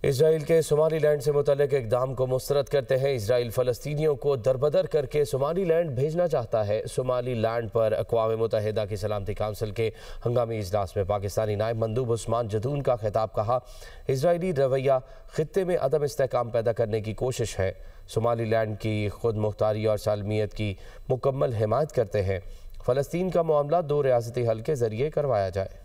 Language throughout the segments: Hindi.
इसराइल के सोमालीलैंड से मुतल्लिक इक़दाम को मुस्तरद करते हैं। इसराइल फ़लस्तीनियों को दरबदर करके सोमालीलैंड भेजना चाहता है। सोमालीलैंड पर अक़वाम मुत्तहिदा की सलामती काउंसिल के हंगामी इजलास में पाकिस्तानी नायब मंदूब उस्मान जदून का खिताब कहा। इसराइली रवैया ख़ित्ते में अदम इस्तेहकाम पैदा करने की कोशिश है। सोमालीलैंड की खुद मुख्तारी और सालमियत की मुकम्मल हिमायत करते हैं। फ़लस्तीन का मामला दो रियासती हल के ज़रिए करवाया जाए।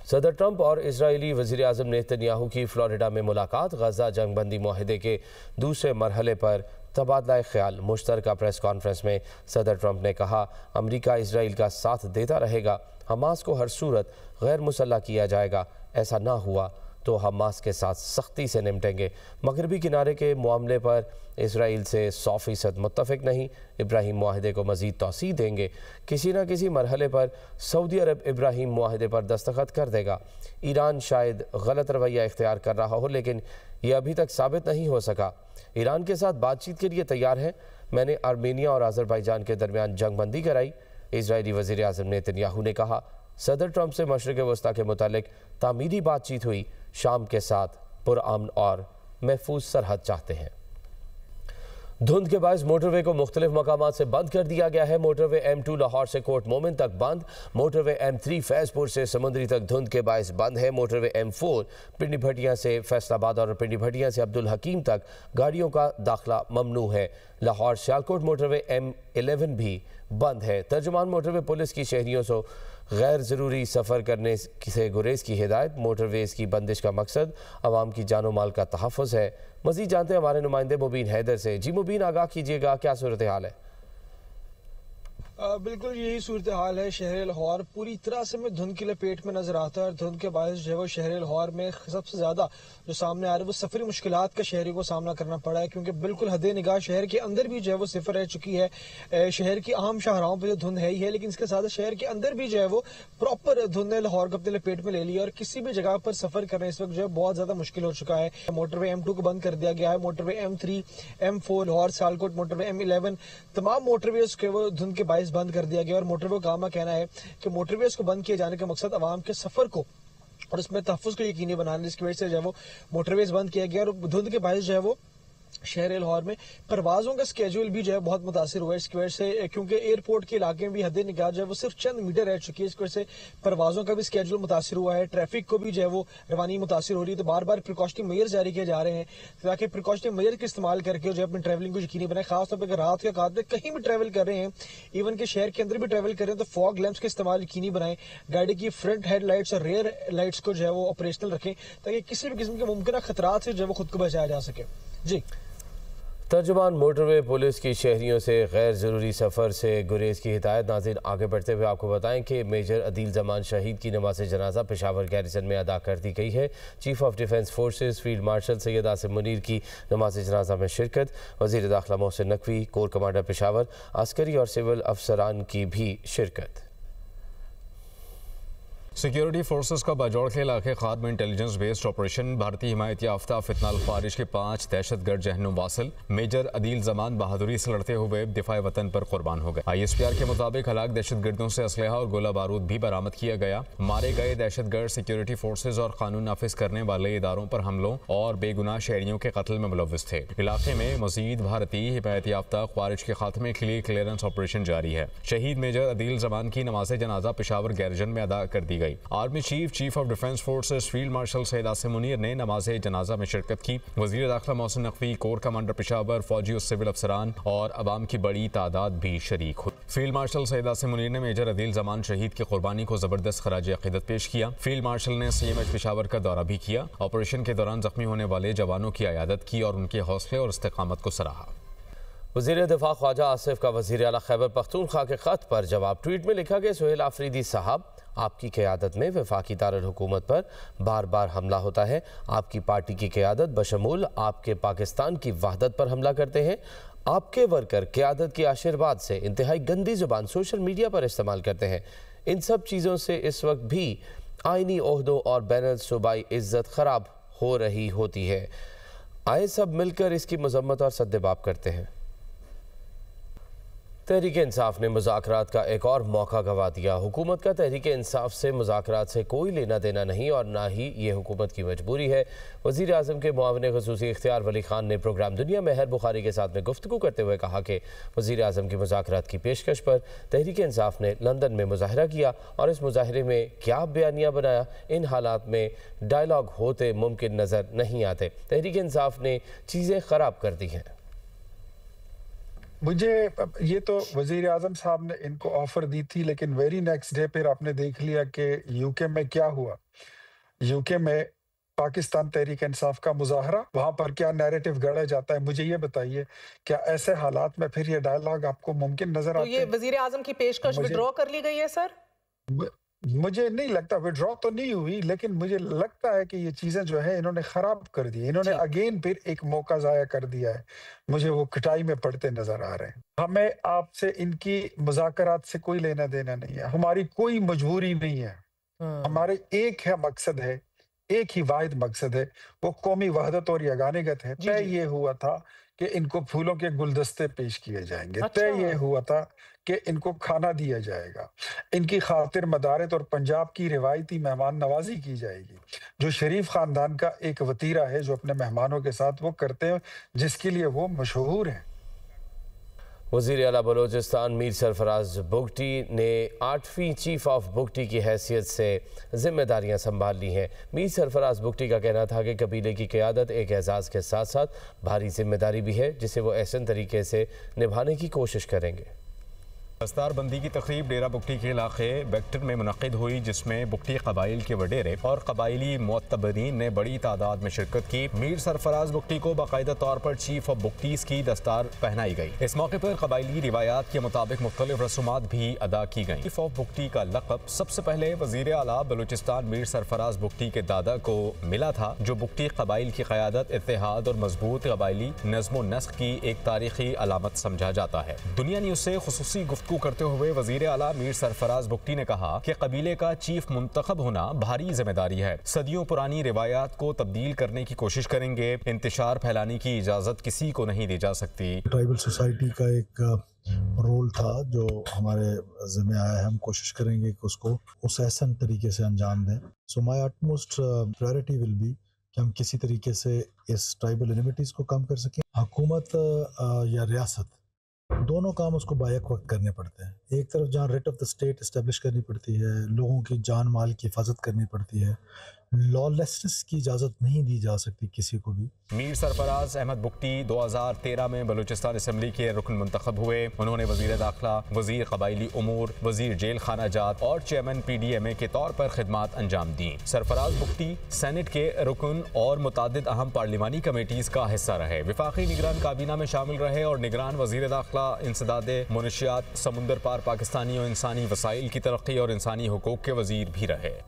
सदर ट्रंप और इजरायली वज़ीर आज़म नेतन्याहू की फ्लोरिडा में मुलाकात। गजा जंगबंदी मुआहदे के दूसरे मरहले पर तबादला ख्याल। मुश्तरका प्रेस कॉन्फ्रेंस में सदर ट्रंप ने कहा, अमरीका इसराइल का साथ देता रहेगा। हमास को हर सूरत गैर मुसल्लह किया जाएगा। ऐसा ना हुआ तो हमास के साथ सख्ती से निपटेंगे। मगरबी किनारे के मामले पर इसराइल से 100% मुत्तफिक नहीं। इब्राहीम मुआहदे को मज़ीद तौसीह देंगे। किसी न किसी मरहले पर सऊदी अरब इब्राहीम मुआहदे पर दस्तखत कर देगा। ईरान शायद गलत रवैया इख्तियार कर रहा हो, लेकिन यह अभी तक साबित नहीं हो सका। ईरान के साथ बातचीत के लिए तैयार है। मैंने आर्मेनिया और अज़रबैजान के दरमियान जंगबंदी कराई। इजरायली वज़ीर आज़म नेतन्याहू ने कहा, सदर ट्रंप से मशरिक़ वस्ता के मुतालिक तामीरी बातचीत हुई। शाम के साथ पुरअमन और महफूज सरहद चाहते हैं। धुंध के बायस मोटरवे को मुख्तलिफ मकामात से बंद कर दिया गया है। मोटरवे M2 लाहौर से कोट मोमिन तक बंद। मोटरवे M3 फैज़पुर से समुंदरी तक धुंध के बायस बंद है। मोटरवे M4 पिंडी भटिया से फैसलाबाद और पिंडी भटिया से अब्दुल हकीम तक गाड़ियों का दाखिला ममनू है। लाहौर सियालकोट मोटरवे M11 भी बंद है। तर्जुमान मोटरवे पुलिस की शहरियों से गैर ज़रूरी सफ़र करने से गुरेज की हिदायत। मोटरवेज़ की बंदिश का मकसद आवाम की जानो माल का तहफ़्फ़ुज़ है। मज़ीद जानते हैं हमारे नुमाइंदे मुबीन हैदर से। जी मुबीन, आगाह कीजिएगा, क्या सूरत हाल है? बिल्कुल यही सूरत हाल है। शहर लाहौर पूरी तरह से में धुंध की लपेट में नजर आता है और धुंध के बायस जो है वो शहर लाहौर में सबसे ज्यादा जो सामने आ रहा है वो सफरी मुश्किलात का शहरी को सामना करना पड़ा है, क्योंकि बिल्कुल हद निगाह शहर के अंदर भी जो है वो सिफर रह चुकी है। शहर की आम शाहराहों पर जो धुंध है ही है, लेकिन इसके साथ शहर के अंदर भी जो है वो प्रॉपर धुंध ने लाहौर को अपने लपेट में ले लिया और किसी भी जगह पर सफर करना इस वक्त जो है बहुत ज्यादा मुश्किल हो चुका है। मोटरवे M2 को बंद कर दिया गया है। Motorway M3, M4, Lahore Sialkot motorway M11 तमाम मोटरवेज के वो धुंध के बायस बंद कर दिया गया। और मोटरवे का कहना है कि मोटरवेज को बंद किए जाने का मकसद आवाम के सफर को और उसमें तहफ़्फ़ुज़ को यकीनी बनाने, जिसकी वजह से जो है वो मोटरवेज बंद किया गया और धुंध के बायस जो है वो शहर लाहौर में परवाजों का स्केड्यूल भी जो है बहुत मुतासिर हुआ है इसकी वजह से, क्योंकि एयरपोर्ट के इलाके में भी हद निगाह जो है वो सिर्फ चंद मीटर रह चुकी है। इसकी वजह से परवाजों का भी स्केड्यूल मुतासिर हुआ है। ट्रैफिक को भी जो है वो रवानी मुतासिर हो रही है। तो बार बार प्रिकॉशनरी मेजर जारी किए जा रहे हैं ताकि प्रिकॉशनरी मेजर का इस्तेमाल करके जो है अपनी ट्रैवलिंग को यकीनी बनाए। खासतौर पर रात के औकात में कहीं भी ट्रैवल कर रहे हैं, इवन के शहर के अंदर भी ट्रैवल कर रहे हैं, तो फॉग लैंप्स का इस्तेमाल यकीनी बनाएं। गाड़ी की फ्रंट हेडलाइट्स और रेयर लाइट्स को जो है वो ऑपरेशनल रखें ताकि किसी भी किस्म के मुमकिन खतरात से जो है वो खुद को बचाया जा सके। जी, तर्जुमान मोटरवे पुलिस की शहरियों से गैर ज़रूरी सफ़र से गुरेज की हिदायत। नाज़रीन, आगे बढ़ते हुए आपको बताएं कि मेजर अदील जमान शहीद की नमाज जनाजा पेशावर गैरिसन में अदा कर दी गई है। Chief of defence forces field marshal Syed Asim Munir की नमाज जनाजा में शिरकत। वज़ीर दाखिला मोहसिन नकवी, कोर कमांडर पेशावर, अस्करी और सिविल अफसरान की भी शिरकत। सिक्योरिटी फोर्सेस का बाजौड़ के इलाके खाद में इंटेलिजेंस बेस्ड ऑपरेशन। भारतीय हिमायत याफ्ता फितनाल खारिज के 5 दहशतगर्द जहन्नुम वासिल मेजर अदील जमान बहादुरी से लड़ते हुए दिफाए वतन पर कुर्बान हो गए। ISPR के मुताबिक हलाक दहशतगर्दों से असलहा और गोला बारूद भी बरामद किया गया। मारे गए दहशतगर्द सिक्योरिटी फोर्सेज और कानून नाफिज करने वाले इदारों पर हमलों और बेगुनाह शहरियों के कत्ल में मुलव्विस थे। इलाके में मजीद भारतीय हिमायत याफ्ता खारिज के खात्मे के लिए क्लियरेंस ऑपरेशन जारी है। शहीद मेजर अदील जमान की नमाज जनाजा पेशावर गैरिसन में अदा कर दी गई। Army chief of defence forces field marshal Syed Asim Munir ने नमाज जनाजा में शिरकत की। वज़ीर दाखिला मोहसिन नकवी, कोर कमांडर पेशावर, फौजी और सिविल अफसरान और अवाम की बड़ी तादाद भी शरीक हुई। फील्ड मार्शल सैयद आसिम मुनीर ने मेजर अदील जमान शहीद की कुर्बानी को जबरदस्त खराज अकीदत पेश किया। फील्ड मार्शल ने CMH पेशावर का दौरा भी किया। ऑपरेशन के दौरान जख्मी होने वाले जवानों की अयादत की और उनके हौसले और इस्तेकामत को सराहा। वज़ीर दिफा ख्वाजा आसिफ का वज़ीर आला खैबर पख्तूनख्वा के ख़त पर जवाब। ट्वीट में लिखा कि सुहेल आफरीदी साहब, आपकी क़यादत में वफाकी दारुल हुकूमत पर बार बार हमला होता है। आपकी पार्टी की क़यादत बशमूल आपके पाकिस्तान की वहदत पर हमला करते हैं। आपके वर्कर क़यादत के आशीर्वाद से इंतहाई गंदी ज़ुबान सोशल मीडिया पर इस्तेमाल करते हैं। इन सब चीज़ों से इस वक्त भी आइनी ओहदों और बैनुल सूबाई इज़्ज़त ख़राब हो रही होती है। आए सब मिलकर इसकी मजम्मत और सद्देबाब करते हैं। तहरीक इंसाफ ने मुज़ाकरात का एक और मौका गंवा दिया। हुकूमत का तहरीक इंसाफ से मुज़ाकरात से कोई लेना देना नहीं और ना ही ये हुकूमत की मजबूरी है। वज़ीर आज़म के मुआविन ख़ुसूसी इख्तियार वली खान ने प्रोग्राम दुनिया में हर बुखारी के साथ में गुफ्तगू करते हुए कहा कि वज़ीर आज़म की मुज़ाकरात की पेशकश पर तहरीक इंसाफ ने लंदन में मुज़ाहरा किया और इस मुज़ाहरे में क्या बयानिया बनाया, इन हालात में डायलॉग होते मुमकिन नज़र नहीं आते। तहरीक इंसाफ ने चीज़ें ख़राब कर दी हैं। मुझे ये तो वजीर आजम साहब ने इनको ऑफर दी थी, लेकिन वेरी नेक्स्ट डे फिर आपने देख लिया कि यूके में क्या हुआ। यूके में पाकिस्तान तहरीक इंसाफ का मुजाहरा, वहां पर क्या नैरेटिव गढ़ा जाता है। मुझे ये बताइए, क्या ऐसे हालात में फिर ये डायलॉग आपको मुमकिन नजर तो आते ये हैं? वजीर आजम की पेशकश विड्रॉ कर ली गई है सर? मुझे नहीं लगता, विड्रॉ तो नहीं हुई, लेकिन मुझे लगता है कि ये चीजें जो है इन्होंने खराब कर दी। इन्होंने अगेन फिर एक मौका जाया कर दिया है। मुझे वो कटाई में पड़ते नजर आ रहे हैं। हमें आपसे इनकी मुज़ाकरात से कोई लेना देना नहीं है, हमारी कोई मजबूरी नहीं है। हमारे एक है मकसद है, एक ही वाहिद मकसद है, वो कौमी वहदत और यगानियत है। तय ये हुआ था कि इनको फूलों के गुलदस्ते पेश किए जाएंगे। तय ये हुआ था कि इनको खाना दिया जाएगा, इनकी खातिर मदारत और पंजाब की रिवायती मेहमान नवाजी की जाएगी, जो शरीफ खानदान का एक वतीरा है, जो अपने मेहमानों के साथ वो करते हैं, जिसके लिए वो मशहूर हैं। वज़ीर आला बलोचिस्तान मीर सरफराज बुगटी ने 8वीं चीफ ऑफ बुगटी की हैसियत से जिम्मेदारियां संभाल ली हैं। मीर सरफराज बुगटी का कहना था कि कबीले की क़यादत एक एजाज़ के साथ साथ भारी जिम्मेदारी भी है, जिसे वो एहसन तरीके से निभाने की कोशिश करेंगे। दस्तार बंदी की तकरीब डेरा बुगटी के इलाके बेक्टर में मुनक़िद हुई, जिसमें बुगटी कबाइल के वडेरे और कबाइली मुअत्तबरीन ने बड़ी तादाद में शिरकत की। मीर सरफराज बुगटी को बाकायदा तौर पर चीफ ऑफ बुगटीज़ की दस्तार पहनाई गई। इस मौके पर कबाइली रिवायात के मुताबिक मुख्तलिफ रसूमात भी अदा की गई। चीफ ऑफ बुगटी का लक़ब सबसे पहले वज़ीर आला बलूचिस्तान मीर सरफराज बुगटी के दादा को मिला था, जो बुगटी कबाइल की क़यादत, इत्तेहाद और मजबूत कबाइली नज़्म व नस्क़ की एक तारीखी अलामत समझा जाता है। दुनिया न्यूज़ से ख़ुसूसी करते हुए वजीर आला मीर सरफराज बुगटी ने कहा कि कबीले का चीफ मुंतखब होना भारी जिम्मेदारी है। सदियों पुरानी रिवायात को तब्दील करने की कोशिश करेंगे। इंतशार फैलाने की इजाजत किसी को नहीं दी जा सकती। ट्राइबल सोसाइटी का एक रोल था जो हमारे ज़िम्मे आया है। हम कोशिश करेंगे कि उसको उस एहसन तरीके से अंजाम दें। So my utmost priority will be कि हम किसी तरीके से इस ट्राइबल एनिमिटीज़ को कम कर सकें। हुकूमत या रियासत दोनों काम उसको बायक वक्त करने पड़ते हैं। एक तरफ जहाँ rate of the state establish करनी पड़ती है, लोगों की जान माल की हिफाजत करनी पड़ती है, लॉलेसनेस की इजाज़त नहीं दी जा सकती किसी को भी। मीर सरफराज अहमद बुगटी 2013 में बलूचिस्तान असम्बली के रुकन मुंतखब हुए। उन्होंने वजीर दाखिला, वजीर कबाइली उमूर, वजीर जेल खाना जात और चेयरमैन PDMA के तौर पर खिदमात अंजाम दी। सरफराज बुगटी सेनेट के रुकन और मुतादिद अहम पार्लिमानी कमेटीज़ का हिस्सा रहे। विफाकी निगरान काबीना में शामिल रहे और निगरान वजीर दाखिला, इंसदादे मुनशियात, समुंदर पार पाकिस्तानी और इंसानी वसाइल की तरक्की और इंसानी हुकूक के वजीर भी रहे।